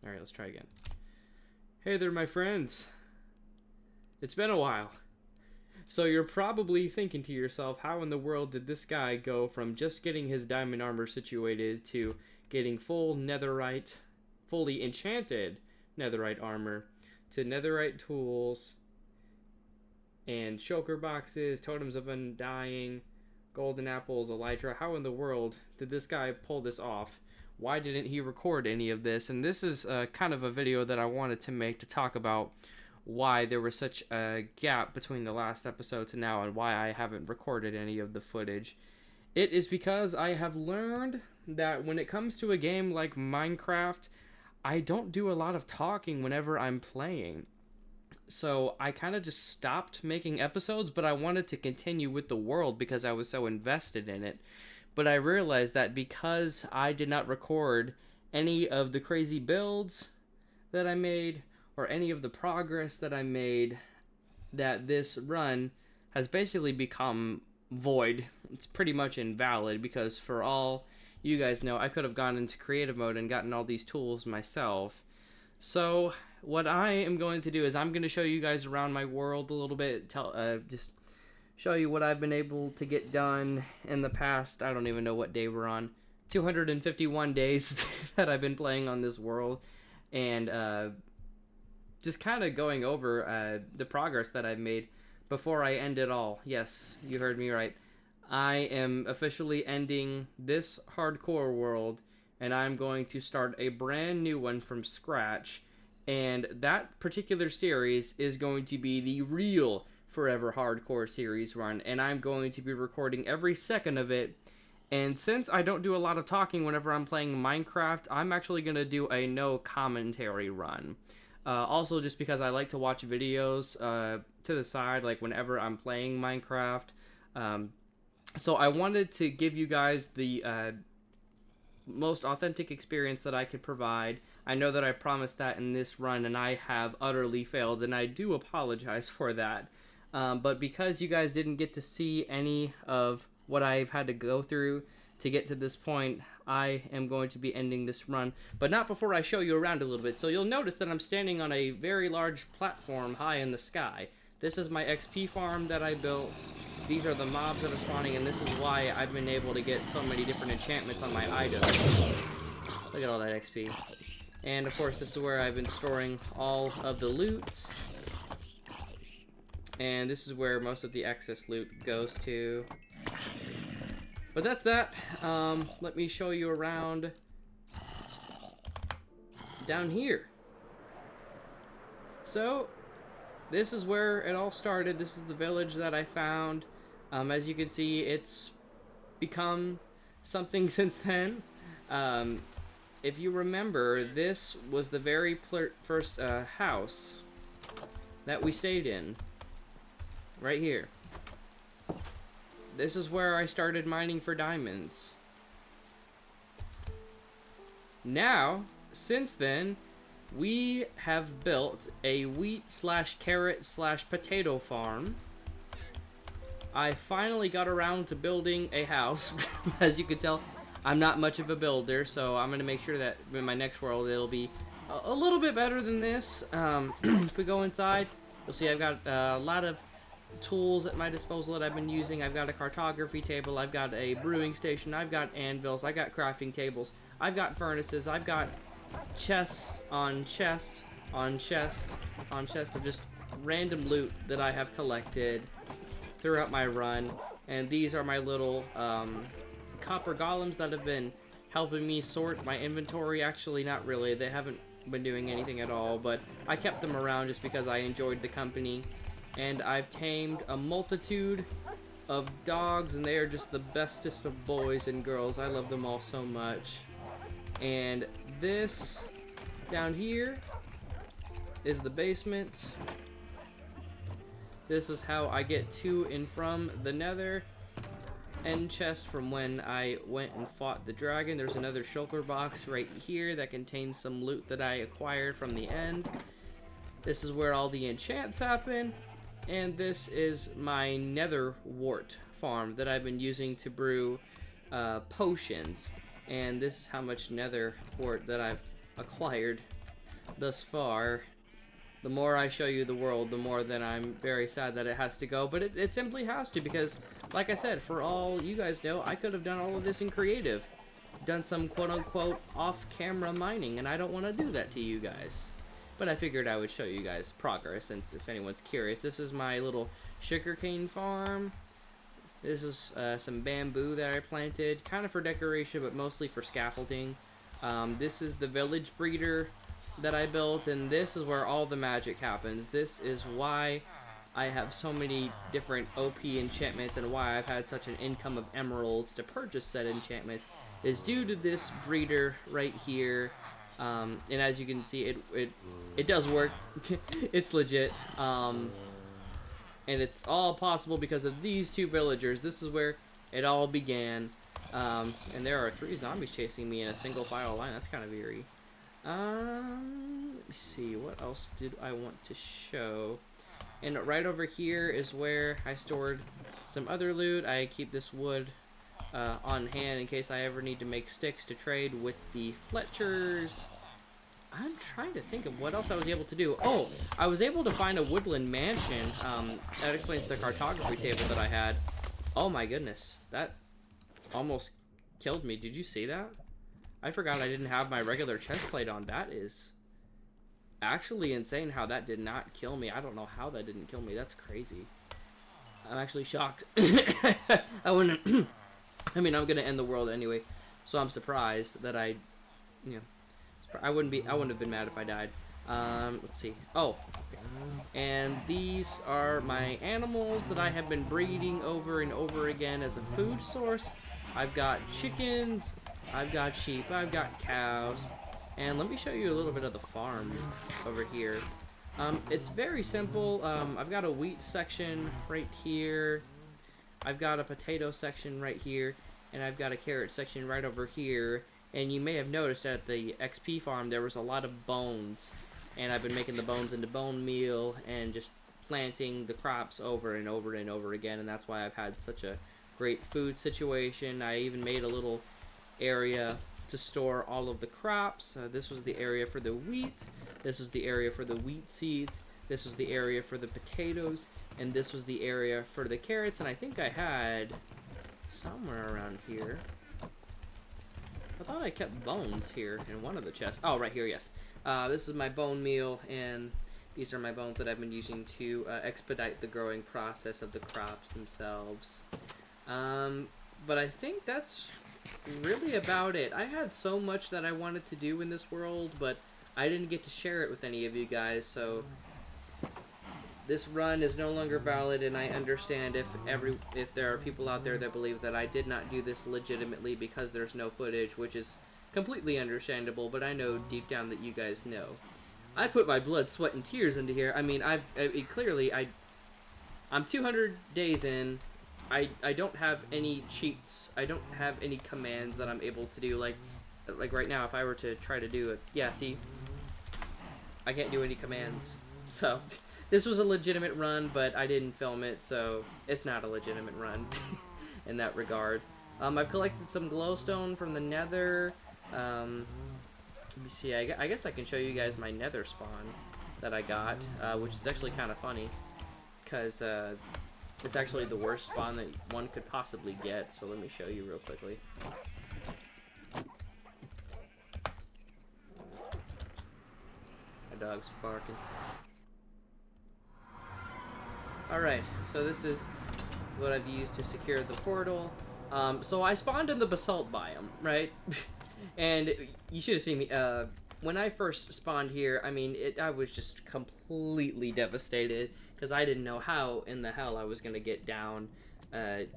Alright, let's try again. Hey there, my friends. It's been a while. So you're probably thinking to yourself, how in the world did this guy go from just getting his diamond armor situated to getting full netherite, fully enchanted netherite armor, to netherite tools, and shulker boxes, totems of undying, golden apples, elytra? How in the world did this guy pull this off? Why didn't he record any of this? And this is kind of a video that I wanted to make to talk about why there was such a gap between the last episode to now and why I haven't recorded any of the footage. It is because I have learned that when it comes to a game like Minecraft, I don't do a lot of talking whenever I'm playing. So I kind of just stopped making episodes, but I wanted to continue with the world because I was so invested in it. But I realized that because I did not record any of the crazy builds that I made or any of the progress that I made, that this run has basically become void. It's pretty much invalid because for all you guys know, I could have gone into creative mode and gotten all these tools myself. So what I am going to do is I'm going to show you guys around my world a little bit, just show you what I've been able to get done in the past, I don't even know what day we're on, 251 days that I've been playing on this world, and just kind of going over the progress that I've made before I end it all. Yes, you heard me right. I am officially ending this hardcore world, and I'm going to start a brand new one from scratch, and that particular series is going to be the real Forever Hardcore series run, and I'm going to be recording every second of it. And since I don't do a lot of talking whenever I'm playing Minecraft, I'm actually going to do a no commentary run. Also, just because I like to watch videos to the side, like whenever I'm playing Minecraft. So I wanted to give you guys the most authentic experience that I could provide. I know that I promised that in this run, and I have utterly failed, and I do apologize for that. But because you guys didn't get to see any of what I've had to go through to get to this point, I am going to be ending this run, but not before I show you around a little bit. So you'll notice that I'm standing on a very large platform high in the sky. This is my XP farm that I built. These are the mobs that are spawning, and this is why I've been able to get so many different enchantments on my items. Look at all that XP. And of course, this is where I've been storing all of the loot. And this is where most of the excess loot goes to. But that's that. Let me show you around down here. So, this is where it all started. This is the village that I found. As you can see, it's become something since then. If you remember, this was the very first house that we stayed in. Right here. This is where I started mining for diamonds. Now, since then, we have built a wheat/carrot/potato farm. I finally got around to building a house. As you can tell, I'm not much of a builder, so I'm going to make sure that in my next world it'll be a little bit better than this. If we go inside, you'll see I've got a lot of tools at my disposal that I've been using. I've got a cartography table, I've got a brewing station, I've got anvils, I've got crafting tables, I've got furnaces, I've got chests on chests on chests on chests of just random loot that I have collected throughout my run. And these are my little copper golems that have been helping me sort my inventory. Actually, not really, they haven't been doing anything at all, but I kept them around just because I enjoyed the company. And I've tamed a multitude of dogs, and they are just the bestest of boys and girls. I love them all so much. And this down here is the basement. This is how I get to and from the nether. End chest from when I went and fought the dragon. There's another shulker box right here that contains some loot that I acquired from the end. This is where all the enchants happen. And this is my nether wart farm that I've been using to brew potions. And this is how much nether wart that I've acquired thus far. The more I show you the world, the more that I'm very sad that it has to go. But it simply has to, because, like I said, for all you guys know, I could have done all of this in creative. Done some quote-unquote off-camera mining, and I don't want to do that to you guys. But I figured I would show you guys progress, since if anyone's curious. This is my little sugarcane farm. This is some bamboo that I planted, kind of for decoration, but mostly for scaffolding. This is the village breeder that I built, and this is where all the magic happens. This is why I have so many different OP enchantments, and why I've had such an income of emeralds to purchase said enchantments, is due to this breeder right here. And as you can see, it does work. It's legit. And it's all possible because of these two villagers. This is where it all began. And there are 3 zombies chasing me in a single file line. That's kind of eerie. Let me see, what else did I want to show? And right over here is where I stored some other loot. I keep this wood on hand in case I ever need to make sticks to trade with the Fletchers. I'm trying to think of what else I was able to do. Oh, I was able to find a woodland mansion. That explains the cartography table that I had. Oh my goodness, that almost killed me. Did you see that? I forgot I didn't have my regular chest plate on. That is actually insane how that did not kill me. I don't know how that didn't kill me. That's crazy. I'm actually shocked. I wouldn't... I mean, I'm gonna end the world anyway, so I'm surprised that I wouldn't have been mad if I died. Let's see. Oh, okay. And these are my animals that I have been breeding over and over again as a food source. I've got chickens, I've got sheep, I've got cows, and let me show you a little bit of the farm over here. It's very simple. I've got a wheat section right here. I've got a potato section right here, and I've got a carrot section right over here. And you may have noticed at the XP farm there was a lot of bones, and I've been making the bones into bone meal and just planting the crops over and over and over again, and that's why I've had such a great food situation. I even made a little area to store all of the crops. This was the area for the wheat, this was the area for the wheat seeds, this was the area for the potatoes, and this was the area for the carrots. And I think I had somewhere around here, I thought I kept bones here in one of the chests. Oh, right here, yes. This is my bone meal, and these are my bones that I've been using to expedite the growing process of the crops themselves. But I think that's really about it. I had so much that I wanted to do in this world, but I didn't get to share it with any of you guys, so this run is no longer valid, and I understand if there are people out there that believe that I did not do this legitimately because there's no footage, which is completely understandable, but I know deep down that you guys know. I put my blood, sweat, and tears into here. I mean, I'm 200 days in. I don't have any cheats. I don't have any commands that I'm able to do. Like right now, if I were to try to do it, yeah, see, I can't do any commands. So this was a legitimate run, but I didn't film it, so it's not a legitimate run in that regard. I've collected some glowstone from the nether. Let me see, I guess I can show you guys my nether spawn that I got, which is actually kind of funny, because it's actually the worst spawn that one could possibly get, so let me show you real quickly. My dog's barking. Alright, so this is what I've used to secure the portal. So I spawned in the basalt biome, right? And you should have seen me. When I first spawned here, I mean, I was just completely devastated, because I didn't know how in the hell I was going to get down to,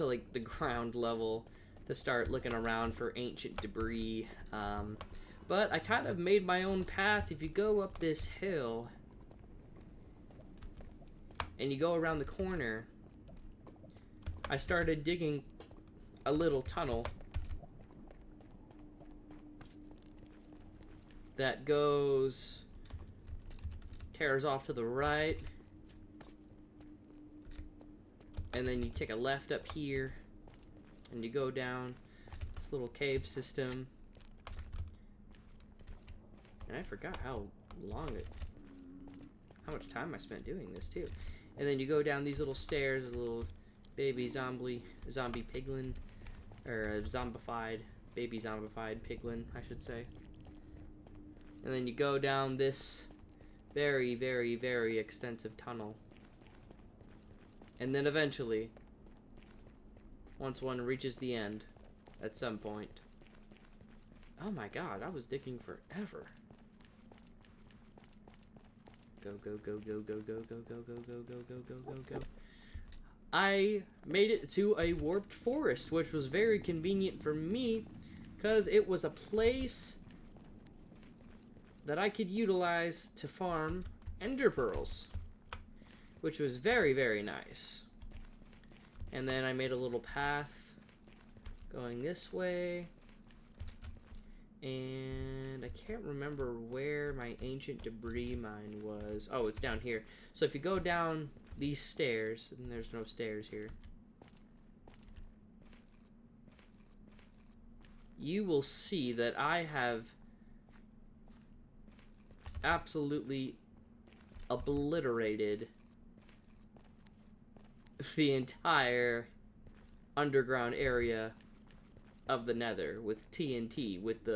like, the ground level to start looking around for ancient debris. But I kind of made my own path. If you go up this hill and you go around the corner, I started digging a little tunnel that tears off to the right, and then you take a left up here, and you go down this little cave system. And I forgot how much time I spent doing this too. And then you go down these little stairs, a little baby zombie piglin, or a baby zombified piglin, I should say. And then you go down this very, very, very extensive tunnel. And then eventually, once one reaches the end, at some point. Oh my god, I was digging forever. Go, go, go, go, go, go, go, go, go, go, go, go, go, go, go. I made it to a warped forest, which was very convenient for me, because it was a place that I could utilize to farm ender pearls, which was very, very nice. And then I made a little path going this way. And I can't remember where my ancient debris mine was. Oh, it's down here. So if you go down these stairs, and there's no stairs here, you will see that I have absolutely obliterated the entire underground area of the Nether with TNT, with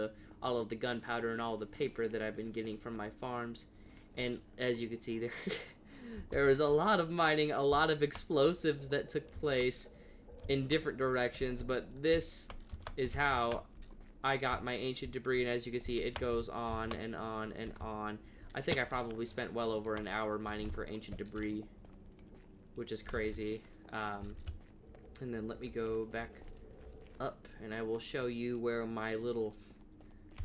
all of the gunpowder and all the paper that I've been getting from my farms. And as you can see, there was a lot of mining, a lot of explosives that took place in different directions, but this is how I got my ancient debris, and as you can see, it goes on and on and on. I think I probably spent well over an hour mining for ancient debris, which is crazy. And then let me go back up, and I will show you where my little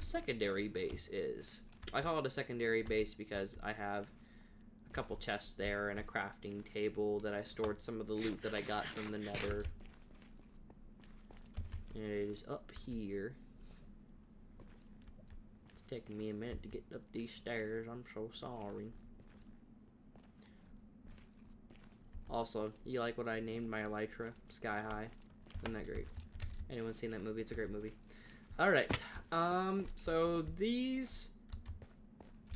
secondary base is. I call it a secondary base because I have a couple chests there and a crafting table that I stored some of the loot that I got from the Nether. And it is up here. It's taking me a minute to get up these stairs. I'm so sorry. Also, you like what I named my elytra? Sky High. Isn't that great? Anyone seen that movie? It's a great movie. Alright, so these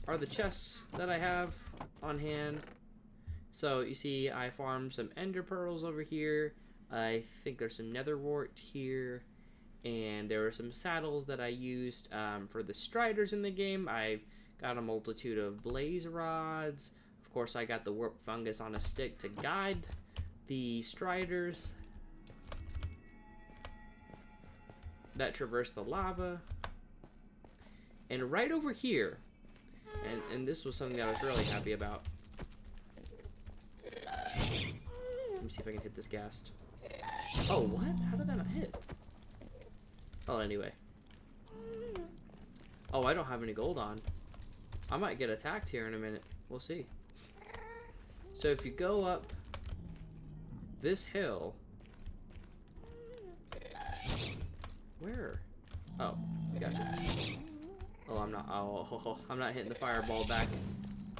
are the chests that I have on hand. So you see I farmed some ender pearls over here. I think there's some nether wart here. And there were some saddles that I used for the striders in the game. I got a multitude of blaze rods. Of course, I got the warp fungus on a stick to guide the striders that traverse the lava. And right over here, and this was something that I was really happy about. Let me see if I can hit this ghast. Oh, what? How did that not hit? Oh, anyway. Oh, I don't have any gold on. I might get attacked here in a minute. We'll see. So if you go up this hill... Where? Oh, gotcha. Oh, I'm not. Oh, I'm not hitting the fireball back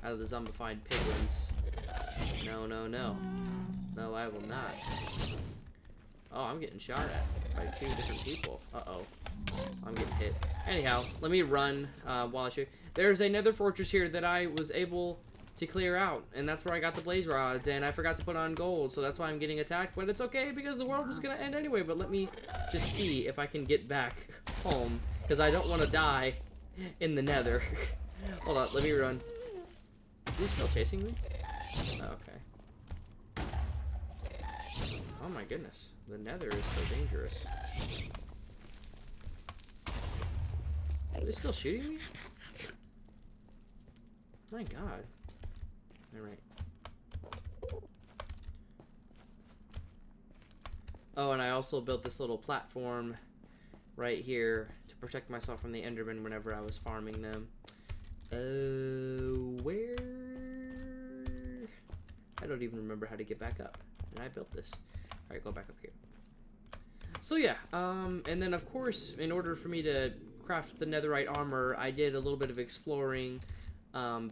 out of the zombified piglins. No, no, no. No, I will not. Oh, I'm getting shot at by 2 different people. Uh-oh. I'm getting hit. Anyhow, let me run while I show you. There's a nether fortress here that I was able to clear out, and that's where I got the blaze rods, and I forgot to put on gold, so that's why I'm getting attacked, but it's okay because the world was gonna end anyway. But let me just see if I can get back home, because I don't want to die in the nether. Hold on, let me run. Is he still chasing me? Oh, okay. Oh my goodness, the nether is so dangerous. Are they still shooting me? My god. Alright. Oh, and I also built this little platform right here to protect myself from the Endermen whenever I was farming them. Where? I don't even remember how to get back up. And I built this. Alright, go back up here. So yeah, and then of course, in order for me to craft the netherite armor, I did a little bit of exploring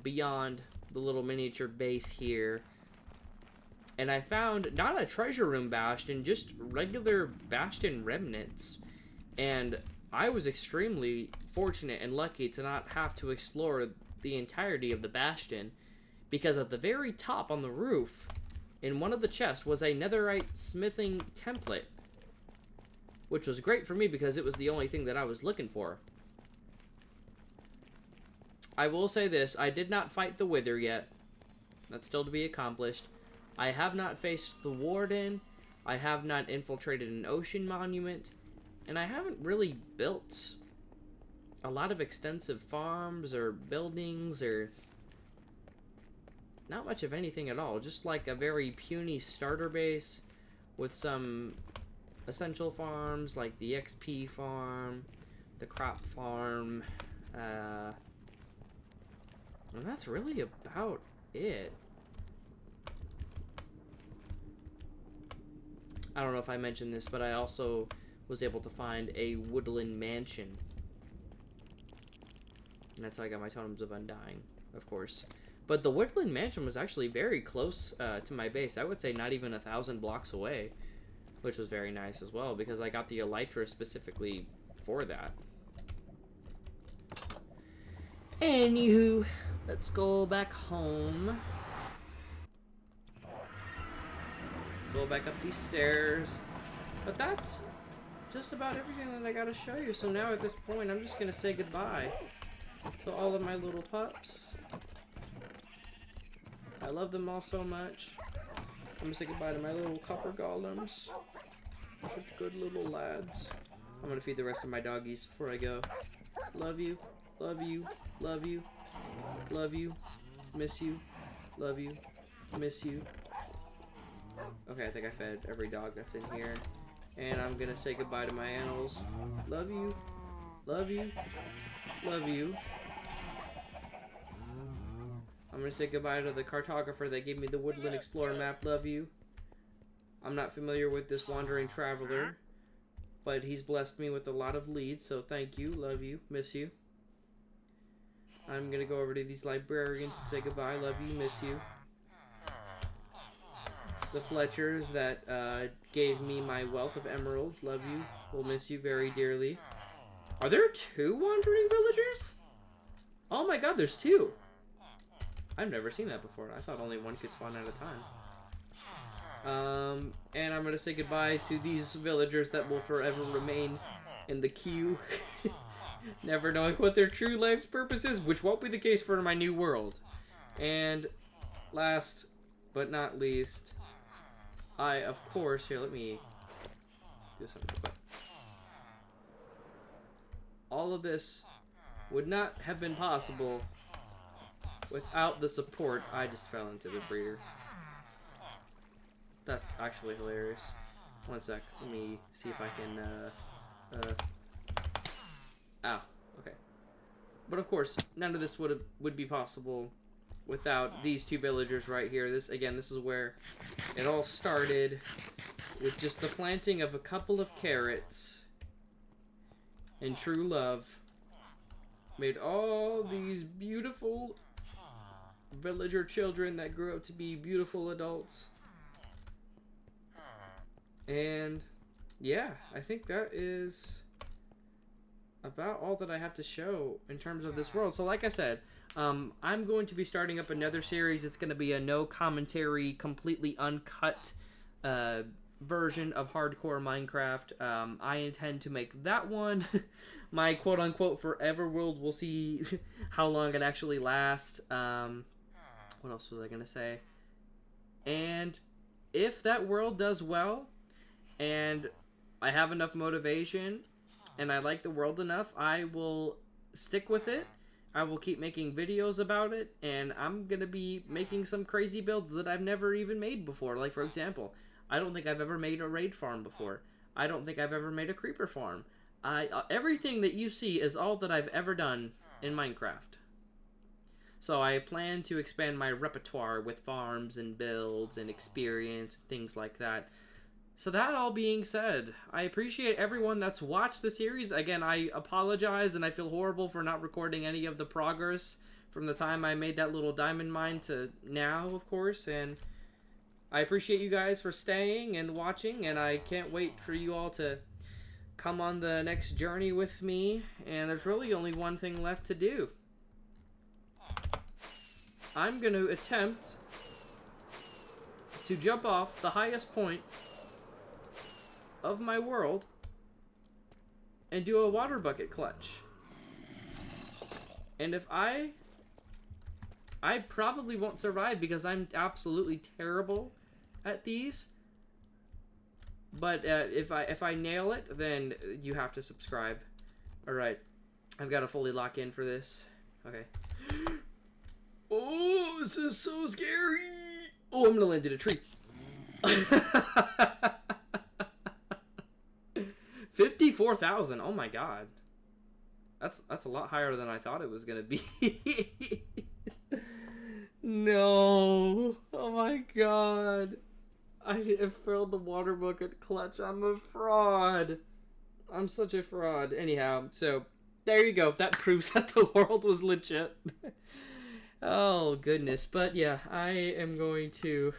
beyond the little miniature base here, and I found not a treasure room bastion, just regular bastion remnants, and I was extremely fortunate and lucky to not have to explore the entirety of the bastion, because at the very top on the roof, in one of the chests, was a netherite smithing template, which was great for me because it was the only thing that I was looking for. I will say this, I did not fight the Wither yet. That's still to be accomplished. I have not faced the Warden. I have not infiltrated an ocean monument. And I haven't really built a lot of extensive farms or buildings or not much of anything at all. Just like a very puny starter base with some essential farms like the XP farm, the crop farm, and that's really about it. I don't know if I mentioned this, but I also was able to find a woodland mansion. And that's how I got my Totems of Undying, of course. But the woodland mansion was actually very close to my base. I would say not even 1,000 blocks away, which was very nice as well, because I got the Elytra specifically for that. Anywho, let's go back home. Go back up these stairs. But that's just about everything that I gotta show you. So now at this point, I'm just gonna say goodbye to all of my little pups. I love them all so much. I'm gonna say goodbye to my little copper golems. Such good little lads. I'm gonna feed the rest of my doggies before I go. Love you. Love you. Love you. Love you. Miss you. Love you. Miss you. Okay, I think I fed every dog that's in here. And I'm gonna say goodbye to my animals. Love you. Love you. Love you. I'm gonna say goodbye to the cartographer that gave me the Woodland Explorer map. Love you. I'm not familiar with this wandering traveler, but he's blessed me with a lot of leads, so thank you. Love you. Miss you. I'm gonna go over to these librarians and say goodbye. Love you. Miss you. The Fletchers that gave me my wealth of emeralds. Love you. Will miss you very dearly. Are there 2 wandering villagers? Oh my god, there's 2. I've never seen that before. I thought only one could spawn at a time. And I'm gonna say goodbye to these villagers that will forever remain in the queue. Never knowing what their true life's purpose is, which won't be the case for my new world. And last but not least, I, of course, here, let me do something real quick. All of this would not have been possible without the support. I just fell into the breeder. That's actually hilarious. One sec. Let me see if I can, ow. Okay. But of course, none of this would be possible without these 2 villagers right here. This is where it all started, with just the planting of a couple of carrots and true love made all these beautiful villager children that grew up to be beautiful adults. And yeah, I think that is about all that I have to show in terms of this world. So like I said, I'm going to be starting up another series. It's going to be a no commentary, completely uncut version of hardcore Minecraft. I intend to make that one my quote-unquote forever world. We'll see how long it actually lasts. What else was I going to say? And if that world does well, and I have enough motivation, and I like the world enough, I will stick with it. I will keep making videos about it, and I'm going to be making some crazy builds that I've never even made before. Like, for example, I don't think I've ever made a raid farm before. I don't think I've ever made a creeper farm. Everything that you see is all that I've ever done in Minecraft. So I plan to expand my repertoire with farms and builds and experience and things like that. So that all being said, I appreciate everyone that's watched the series. Again, I apologize and I feel horrible for not recording any of the progress from the time I made that little diamond mine to now, of course. And I appreciate you guys for staying and watching, and I can't wait for you all to come on the next journey with me, and there's really only one thing left to do. I'm going to attempt to jump off the highest point of my world and do a water bucket clutch. And if I probably won't survive because I'm absolutely terrible at these. But if I nail it, then you have to subscribe. All right, I've got to fully lock in for this. Okay. Oh, this is so scary. Oh, I'm gonna land in a tree. 54,000. Oh my god. That's a lot higher than I thought it was gonna be. No. Oh my god. I failed the water bucket clutch. I'm a fraud. I'm such a fraud. Anyhow, so there you go. That proves that the world was legit. Oh goodness. But yeah, I am going to.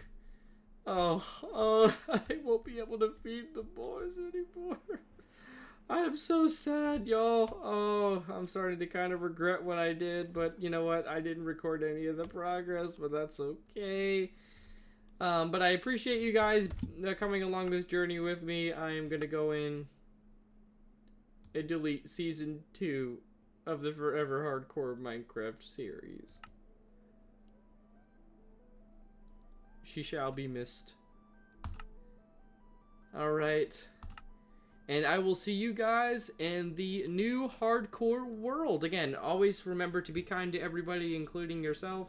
Oh, I won't be able to feed the boys anymore. I am so sad, y'all. Oh, I'm starting to kind of regret what I did, but you know what? I didn't record any of the progress, but that's okay. But I appreciate you guys coming along this journey with me. I am going to go in and delete Season 2 of the Forever Hardcore Minecraft series. She shall be missed. Alright. And I will see you guys in the new hardcore world. Again, always remember to be kind to everybody, including yourself.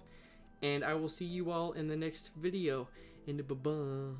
And I will see you all in the next video. And bye-bye.